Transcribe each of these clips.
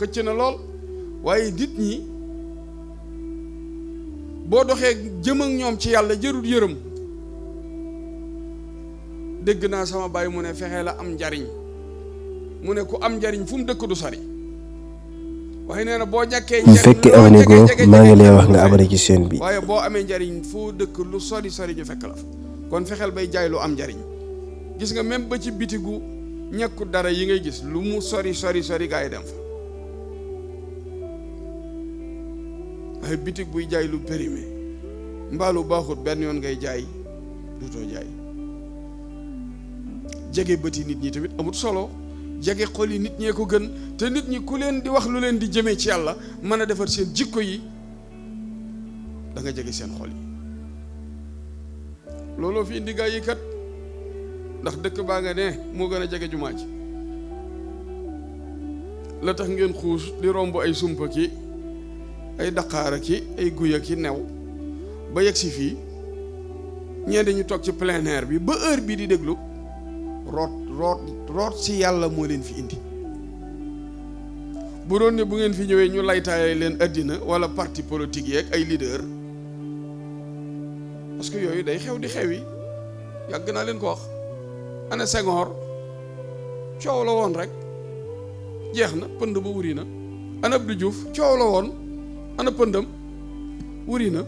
xëcc na lool waaye nit ñi boo doxee jëm ak ñoom ci yàlla jërul yërëm. dégg naa sama baay mu ne fexe la am njariñ mu ne ku am njariñ fu mu dëkk du sori waaye nee na boo ñàkkee bu fekkee abonné goo maa ngi lay wax nga abonné ci chaîne bi. waaye boo amee njariñ foo dëkk lu sori ñu fekk la fa kon fexeel bay jaay lu am njariñ gis nga même ba ci bitigu ñàkku dara yi ngay gis lu mu sori gaa yi dem fa waaye bitig buy jaay lu périmé mbaalu baaxut benn yoon ngay jaay dutoo jaay jege bëti nit ñi tamit amut solo jege xol yi nit ñee ko gën te nit ñi ku leen di wax lu leen di jëmee ci yàlla mën a defar seen jikko yi da nga jege seen xol yi looloo fi indi gaa yi kat ndax dëkk baa nga ne moo gën a jege jumaa ji la tax ngeen xuus di romb ay sumpa ki ay daqaara ki ay guya ki new ba yegg si fii ñee dañu toog ci plein air bi ba heure bii di déglu root si yàlla moo leen fi indi bu doon ne bu ngeen fi ñëwee ñu laytaaye leen àddina wala parti politique yeeg ay leader parce que yooyu day xew di xew yi yàgg naa leen ko wax ana Senghor coow la woon rek jeex na pënd ba wuri na ana Abdou Diouf coow la woon ana pëndam wuri na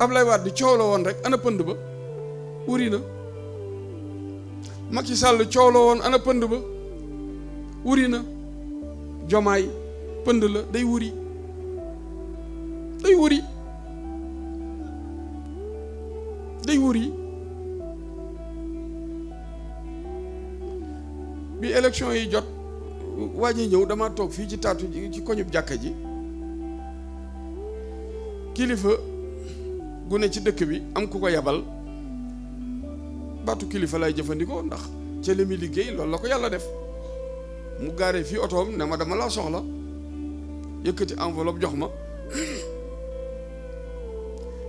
Ablaye Wade coow la woon rek ana pënd ba wuri na Macky Sall coow la woon ana pënd ba wuri na Jomaay pënd la day wuri day wuri bi élection yi jot waa ji ñëw dama toog fii ci taatu ci koñub jàkka ji kilifa gu ne ci dëkk bi am ku ko yabal baatu kilifa lay jëfandikoo ndax ca li muy liggéey loolu la ko yàlla def mu gaaree fii otoom ne ma dama laa soxla yëkkati enveloppe jox ma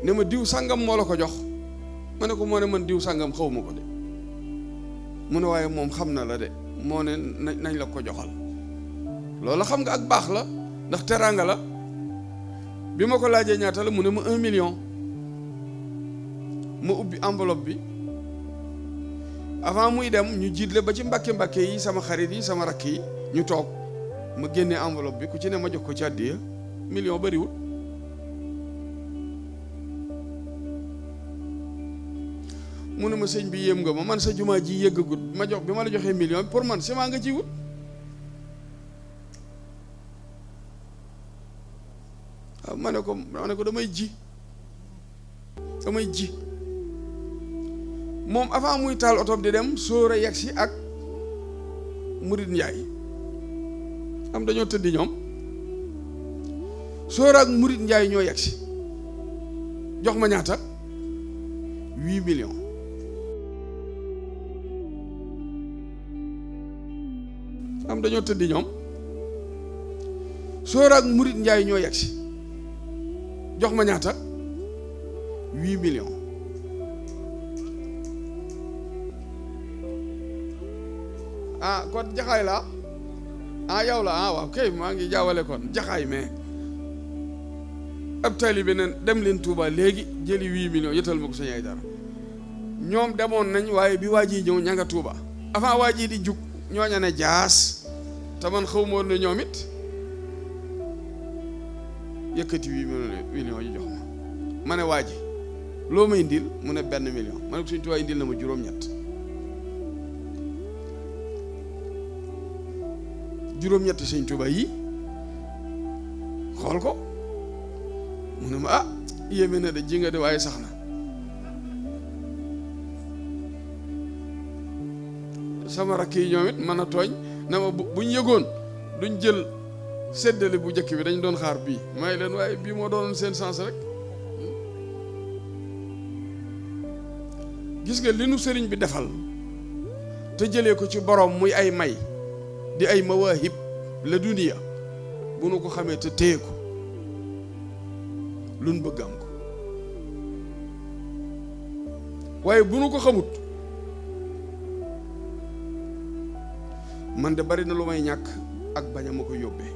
ne ma diw sàngam moo la ko jox ma ne ko moo ne man diw sàngam xaw ma ko de mu ne waaye moom xam na la de moo ne nañ la ko joxal loolu xam nga ak baax la ndax teraanga la bi ma ko laajee ñaata la mu ne ma 1 million ma ubbi enveloppe bi avant muy dem ñu jiitle ba ci mbàkke yi sama xarit yi sama rakk yi ñu toog ma génnee enveloppe bi ku ci ne ma jox ko ci àddiya million bariwul mu ne ma sëñ bi yéem nga ma man sa jumaa ji yëggagut ma jox bi ma la joxee million pour man ciment nga ciy wut waaw ma ne ko damay ji moom avant muy taal oto di dem sóora yegg si ak Murit Njaay am dañoo tëddi ñoom sóora ak Murit Njaay ñoo yegg si jox ma ñaata 8 millions am dañoo tëddi ñoom sóora ak Murit Njaay ñoo yegg si jox ma ñaata 8 millions ah kon jaxaay la yow la waaw kay maa ngi jaawale kon jaxaay mais ab taalibe ne dem leen Touba léegi jëli 8 millions yëtal ma ko sañ ay dara ñoom demoon nañ waaye bi waa ji ñëw ña nga Touba avant waa ji di jug ñooña ne jaas te man xaw ma woon ne ñoom it yëkkati 8 millions yi jox ma ne waa ji loo may indil mu ne 1 million ma ne ko suñ Tuubaa indil na ma juróom-ñett Sëñ Tuubaa yi xool ko mu ne ma yéeme na de ji nga de waaye sax na sama rakk yi ñoom it mën a tooñ na ma buñ yëgoon duñ jël séddale bu njëkk bi dañ doon xaar bii may leen waaye bii moo doonoon seen sens rek gis nga li nu sëriñ bi defal te jëlee ko ci borom muy ay may di ay mawaahib la duniya bu nu ko xamee te téye ko luñ bëgg am ko waaye bu nu ko xamut man de bari na lu may ñàkk ak bañ a ma ko yóbbee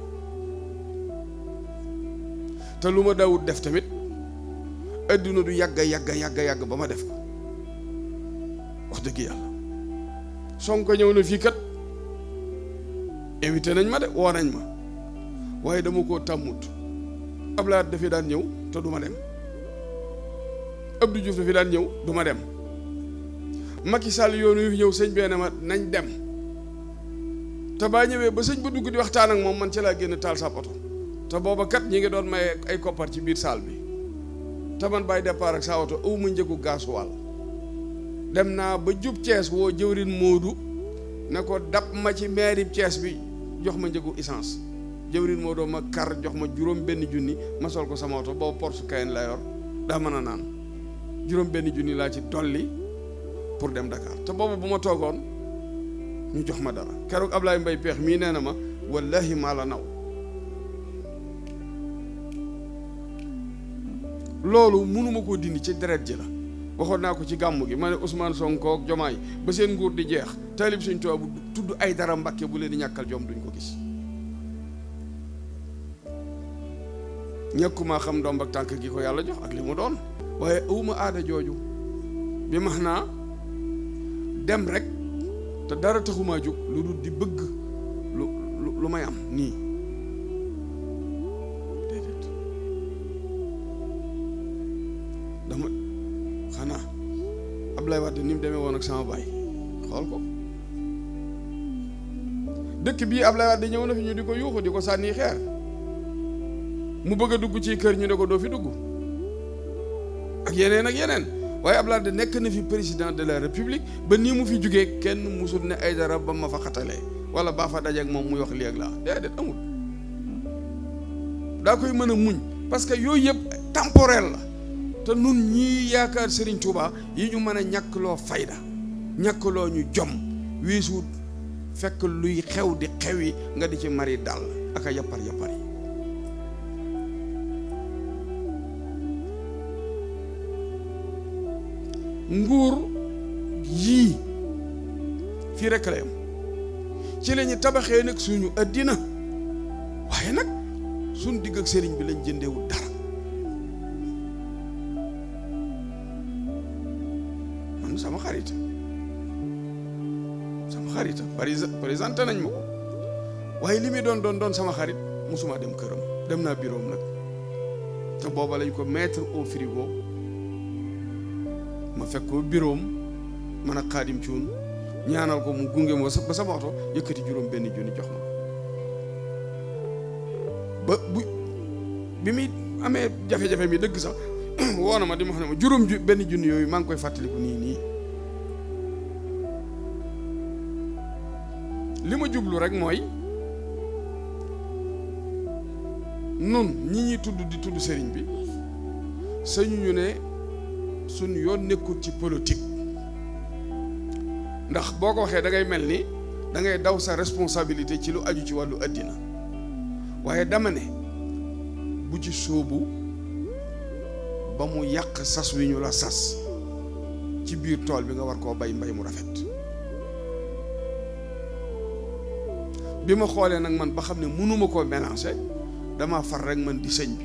te lu ma daawut def tamit adduna du yàgg ba ma def ko wax dëgg yàlla. Sonko ñëw na fii kat invité nañ ma de woo nañ ma waaye dama koo tàmmut. Abdoulaye Wade dafay daan ñëw te du ma dem Abdou Diouf dafay daan ñëw du ma dem Macky Sall yoonu yu fi ñëw sëñ bee ne ma nañ dem te baa ñëwee ba sëñ ba dugg di waxtaan ak moom man ci laa génn taal sa oto te booba kat ñi ngi doon maye ay koppar ci biir salle bi te man bàyyi départ ak sa oto aw ma njëgu gaasuwaal dem naa ba jub Thiès woo jëwrin Moodu ne ko dab ma ci mairie Thiès bi jox ma njëgu essence jëwrin Moodu ma kar jox ma juróom benn junni ma sol ko sama oto boobu Porsche Cayenne la yor daa mën a naan juróom benn junni laa ci dolli pour dem Dakar te boobu bu ma toogoon ñu jox ma dara keroog Ablaye Mbaye Peex mii nee na ma wallahi maa la naw loolu mënuma koo dindi ci deret ji la waxoon naa ko ci gàmmu gi ma ne Ousmane Sonko ak Jomaay ba seen nguur di jeex taalib Sëñ Tuubaa bu tudd ay dara Mbàkke bu leen di ñàkkal jom duñ ko gis ñàkkuma xam ndomb ak tànk gi ko yàlla jox ak li mu doon waaye awuma aada jooju bi max naa dem rek te dara taxumaa jóg lu dul di bëgg lu may am nii déedéet dama xanaa Abdoulaye Wade ni mu demee woon ak sama baay xool ko dëkk bii Abdoulaye Wade ñëw na fi ñu di ko yuuxu di ko sànni xeer mu bëgg a dugg ci kër ñu ne ko doo fi dugg ak yeneen waaye Abdoulaye Wade nekk na fi président de la république ba nii mu fi jugee kenn musul ne ay dara ba ma fa xatalee wala baa fa dajeek moom muy wax lii ak laa déedéet amul daa koy mën a muñ parce que yooyu yëpp temporel la te nun ñii yaakaar Serigne Touba yi ñu mën a ñàkkloo fayda ñàkkloo ñu jom weesuut fekk luy xew di xewi nga di ci mari dal ak a yappar yi nguur yii fii rekk la yam ci lañu tabaxee nag suñu àddina waaye nag suñ digg ak sëriñ bi lañ jëndewul dara man sama xarita présenté nañ ma ko waaye li muy doon sama xarit musuma dem këram dem naa bureau nag te booba lañ ko mettre au frigo ma fekk ko bureau man ak Xaadim Cuun ñaanal ko mu gunge ma ba sama oto yëkkati juróom benn junni jox ma ba bi muy amee jafe-jafe mi dëgg sax woo na ma di ma xam ne ma juróom benn junni yooyu maa ngi koy fàttaliku nii li ma jublu rek mooy nun ñi ñuy tudd sëriñ bi sañu ñu ne suñ yoon nekkul ci politique ndax boo ko waxee da ngay mel ni da ngay daw sa responsabilité ci lu aju ci wàllu àddina waaye dama ne bu ci sóobu ba mu yàq sas wi ñu la sas ci biir tool bi nga war koo bay mbay mu rafet bi ma xoolee nag man ba xam ne mënuma koo mélanger dama far rek man di sëñ bi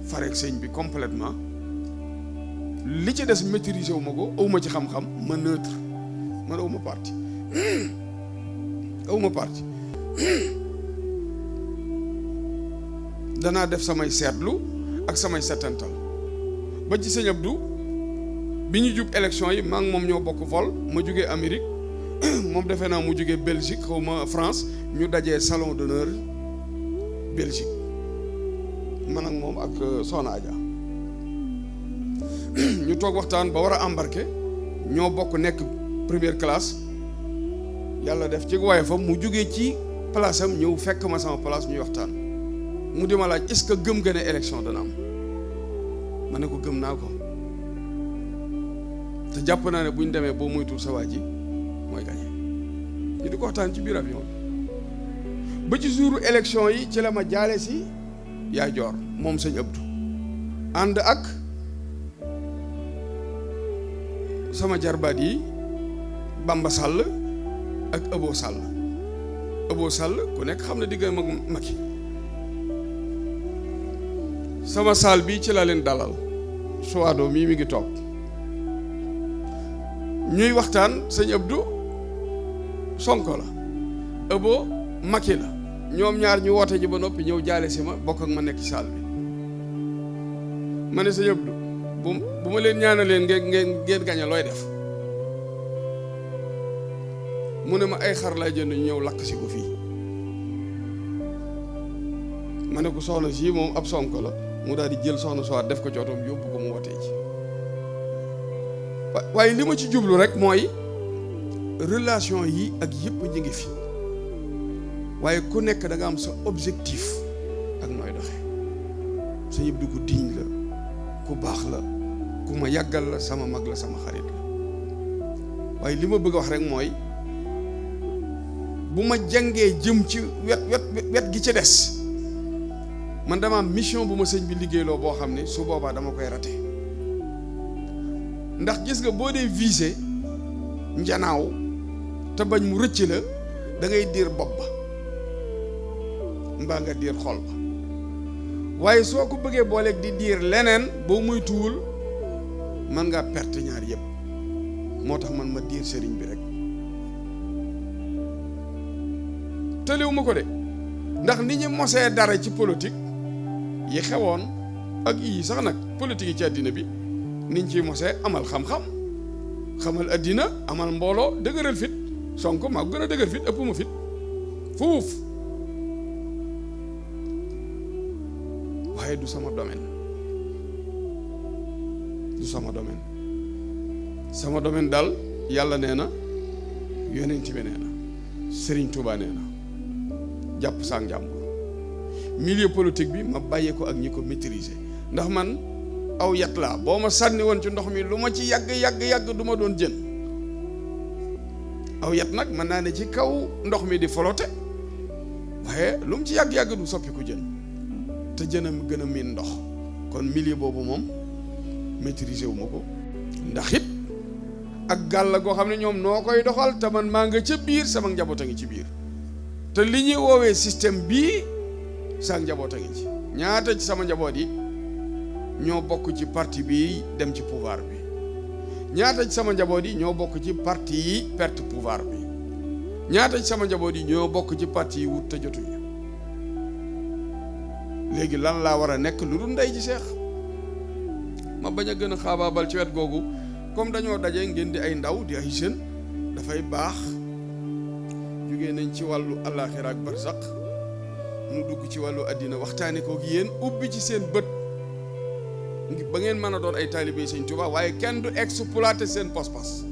fareek sëñ bi complètement li ci des maîtriser wu ma ko awma ci xam-xam ma neutre man awma parti danaa def samay seetlu ak samay setantal ba ci sëñ Abdou bi ñu jub élection yi maa ngi moom ñoo bokk vol ma jógee Amérique moom defe naa mu jógee Belgique xaw ma France ñu dajee salon d'honneur Belgique man ak moom ak Soxna Adja ñu toog waxtaan ba war a embarquer ñoo bokk nekk première classe yàlla def ci waaye fa mu jógee ci place am ñëw fekk ma sama place ñuy waxtaan mu di ma laaj est-ce que gëm nga ne élection dana am ma ne ko gëm naa ko te jàpp naa ne bu ñu demee boo moytul sa waa ji mooy gagné ñu di ko waxtaan ci biir avion bi ba ci jouru élection yi ci la ma jaale si yaa joor moom sëñ Abdou ànd ak sama jarbaat yi Bamba Sall ak Abo Sall Abo Sall ku nekk xam na diggam ak Macky. sama saal bi ci laa leen dalal Suwaado mii mi ngi toog ñuy waxtaan sëñ Abdou Sonko la Abo Macky la ñoom ñaar ñu woote ji ba noppi ñëw jaale si ma bokk ak ma nekk ci saal bi ma ne sëñ Abdou bu ma leen ñaanaleen ngeen gañe looy def mu ne ma ay xar lay jënd ñu ñëw lakk si ko fii ma ne ko soxna si moom ab Sonko la mu daal di jël soxna Suwaat def ko ci otoom yóbbu ko mu wotee ci waaye li ma ci jublu rek mooy relation yi ak yëpp ñu ngi fi waaye ku nekk da nga am sa objectif ak nooy doxee sa yëpp du ko diñ la ku baax la ku ma yàggal la sama mag la sama xarit la waaye li ma bëgg a wax rek mooy bu ma jàngee jëm ci wet gi ci des man dama am mission bu ma sëñ bi liggéeyloo boo xam ne su boobaa dama koy raté ndax gis nga boo dee visé njanaaw te bañ mu rëcc la da ngay diir bopp ba mbaa nga diir xol ba waaye soo ko bëggee booleeg di diir leneen boo muy tuwul man ngaa perte ñaar yëpp moo tax man ma diir sëriñ bi rek tëliw ma ko de ndax ni ñu mosee dara ci politique yi xewoon ak yii sax nag politique yi ci àddina bi niñ ciy mosee amal xam-xam xamal àddina amal mbooloo dëgëral fit Sonko maa gën a dëgër fit ëpp ma fit fuuf waaye du sama domaine sama domaine daal yàlla nee na yonent bi nee na Serigne Touba nee na jàpp saa njàmbur milieu politique bi ma bàyyee ko ak ñi ko maîtriser ndax man aw yat laa boo ma sànni woon ci ndox mi lu ma ci yàgg du ma doon jën aw yat nag mën naa ne ci kaw ndox mi di flotter waaye lu mu ci yàgg du soppiku jën te jën a gën a miin ndox kon milieu boobu moom maîtriser wu ma ko ndax it ak gàll goo xam ne ñoom noo koy doxal te man maa nga ca biir sama njaboot a ngi ci biir te li ñuy woowee système bii sa njaboot a ngi ci ñaata ci sama njaboot yi ñoo bokk ci parti bi dem ci pouvoir bi ñaata ci sama njaboot yi ñoo bokk ci parti yi perte pouvoir bi ñaata ci sama njaboot yi ñoo bokk ci parti yi wut te jotuñu léegi lan laa war a nekk lu dul ndey ji seex ma bañ a gën a xaabaabal ci wet googu comme dañoo daje ngeen di ay ndaw di ay jeunes dafay baax jógee nañ ci wàllu àllaaxira ak barzaq nu dugg ci wàllu àddina waxtaane ko ak yéen ubbi ci seen bët ba ngeen mën a doon ay taalibe Sëñ Tuubaa waaye kenn du exploiter seen pas-pas